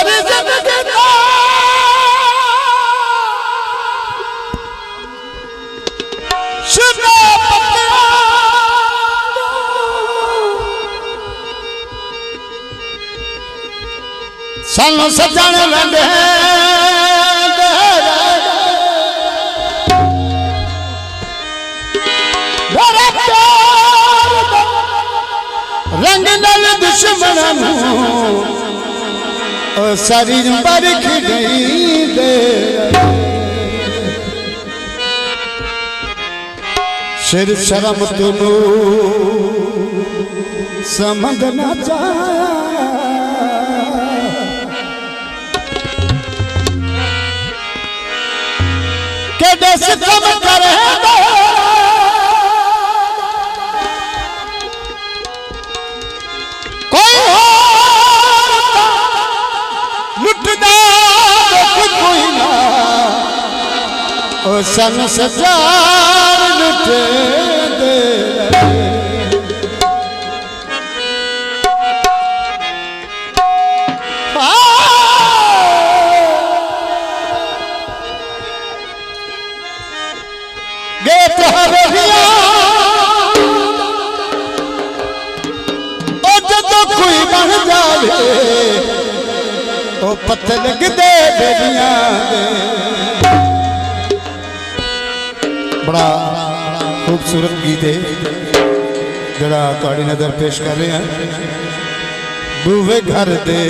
सारी जिंदगी शुदा सानू सजण वेंदे रंग नल दुश्मन सारी बरख गई दे सिर शर्म तुनू समझना चाह के देश कम करे कोई लुटदा कोई ना ओ सन सजार लुट दे ओ पत्थर लग दे बेड़ियां दे बड़ा खूबसूरत गीत है जरा तुहाडी नजर पेश कर रहे हैं बूवे घर दे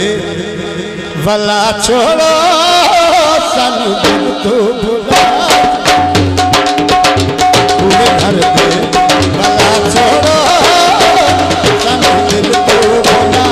वाला छोड़ो सानू दिल तो भुला बूवे घर दे वाला छोड़ो सानू दिल तो भुला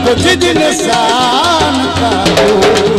कुछ दिन शान का